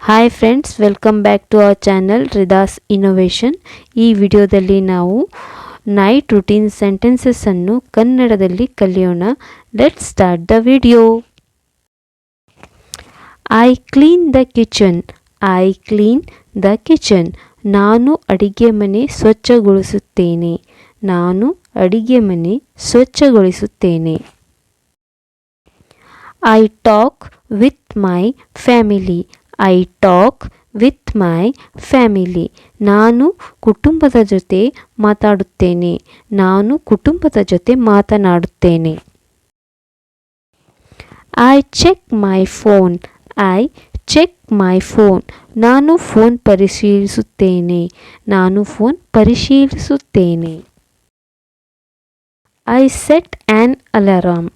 Hi friends, welcome back to our channel Ridas innovation. ಈ ವಿಡಿಯೋದಲ್ಲಿ ನಾವು ನೈಟ್ ರೂಟೀನ್ ಸೆಂಟೆನ್ಸಸ್ ಅನ್ನು ಕನ್ನಡದಲ್ಲಿ ಕಲಿಯೋಣ. Let's start the video. I clean the kitchen. I clean the kitchen. ನಾನು ಅಡಿಗೆ ಮನೆ ಸ್ವಚ್ಛಗೊಳಿಸುತ್ತೇನೆ. ನಾನು ಅಡಿಗೆ ಮನೆ ಸ್ವಚ್ಛಗೊಳಿಸುತ್ತೇನೆ. I talk with my family. I talk with my family. ನಾನು ಕುಟುಂಬದ ಜೊತೆ ಮಾತಾಡುತ್ತೇನೆ. ನಾನು ಕುಟುಂಬದ ಜೊತೆ ಮಾತನಾಡುತ್ತೇನೆ. I check my phone. I check my phone. ನಾನು ಫೋನ್ ಪರಿಶೀಲಿಸುತ್ತೇನೆ. ನಾನು phone ಪರಿಶೀಲಿಸುತ್ತೇನೆ. I set on alarm.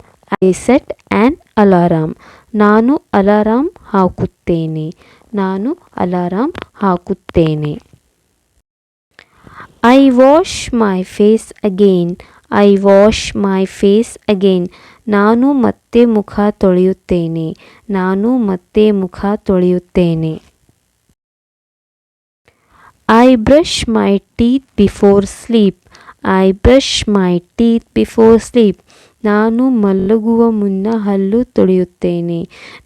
I set on alarm. ನಾನು ಅಲಾರಾಮ್ ಹಾಕುತ್ತೇನೆ. ನಾನು ಅಲಾರಾಮ್ ಹಾಕುತ್ತೇನೆ. I wash my face again. I wash my face again. ನಾನು ಮತ್ತೆ ಮುಖ ತೊಳೆಯುತ್ತೇನೆ. ನಾನು ಮತ್ತೆ ಮುಖ ತೊಳೆಯುತ್ತೇನೆ. I brush my teeth before sleep. I brush my teeth before sleep. ನಾನು ಮಲಗುವ ಮುನ್ನ ಹಲ್ಲು ತೊಳೆಯುತ್ತೇನೆ.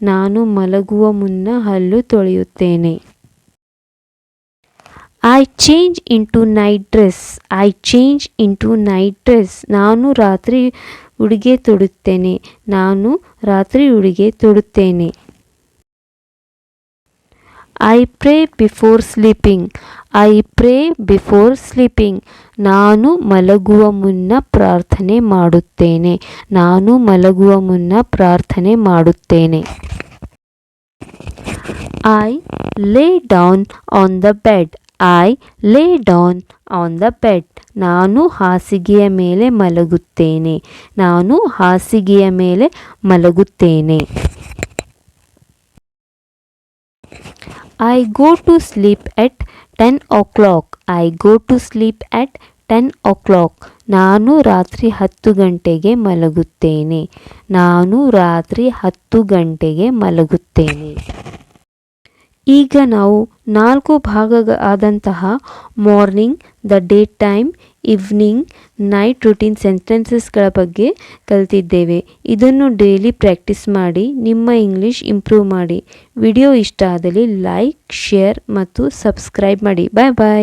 ನಾನು ಮಲಗುವ ಮುನ್ನ ಹಲ್ಲು ತೊಳೆಯುತ್ತೇನೆ. I change into night dress. I change into night dress. ನಾನು ರಾತ್ರಿ ಉಡುಗೆ ತೊಡುತ್ತೇನೆ. ನಾನು ರಾತ್ರಿ ಉಡುಗೆ ತೊಡುತ್ತೇನೆ. I pray before sleeping. I pray before sleeping. ನಾನು ಮಲಗುವ ಮುನ್ನ ಪ್ರಾರ್ಥನೆ ಮಾಡುತ್ತೇನೆ. ನಾನು ಮಲಗುವ ಮುನ್ನ ಪ್ರಾರ್ಥನೆ ಮಾಡುತ್ತೇನೆ. ಐ ಲೇ down on the bed. I ಲೇ ಡೌನ್ ಆನ್ ದ ಬೆಡ್. ನಾನು ಹಾಸಿಗೆಯ ಮೇಲೆ ಮಲಗುತ್ತೇನೆ. ನಾನು ಹಾಸಿಗೆಯ ಮೇಲೆ ಮಲಗುತ್ತೇನೆ. I go to sleep at 10 o'clock. I go to sleep at 10 o'clock. ನಾನು ರಾತ್ರಿ 10 ಗಂಟೆಗೆ ಮಲಗುತ್ತೇನೆ. ನಾನು ರಾತ್ರಿ 10 ಗಂಟೆಗೆ ಮಲಗುತ್ತೇನೆ. ಈಗ ನಾವು 4 ಭಾಗ ಆದಂತಹ morning, the day time, evening, night routine ಸೆಂಟೆನ್ಸಸ್ಗಳ ಬಗ್ಗೆ ಕಲಿತಿದ್ದೇವೆ. ಇದನ್ನು ಡೈಲಿ ಪ್ರಾಕ್ಟೀಸ್ ಮಾಡಿ ನಿಮ್ಮ ಇಂಗ್ಲೀಷ್ ಇಂಪ್ರೂವ್ ಮಾಡಿ. ವಿಡಿಯೋ ಇಷ್ಟ ಆದಲ್ಲಿ ಲೈಕ್, ಶೇರ್ ಮತ್ತು ಸಬ್ಸ್ಕ್ರೈಬ್ ಮಾಡಿ. ಬಾಯ್ ಬಾಯ್.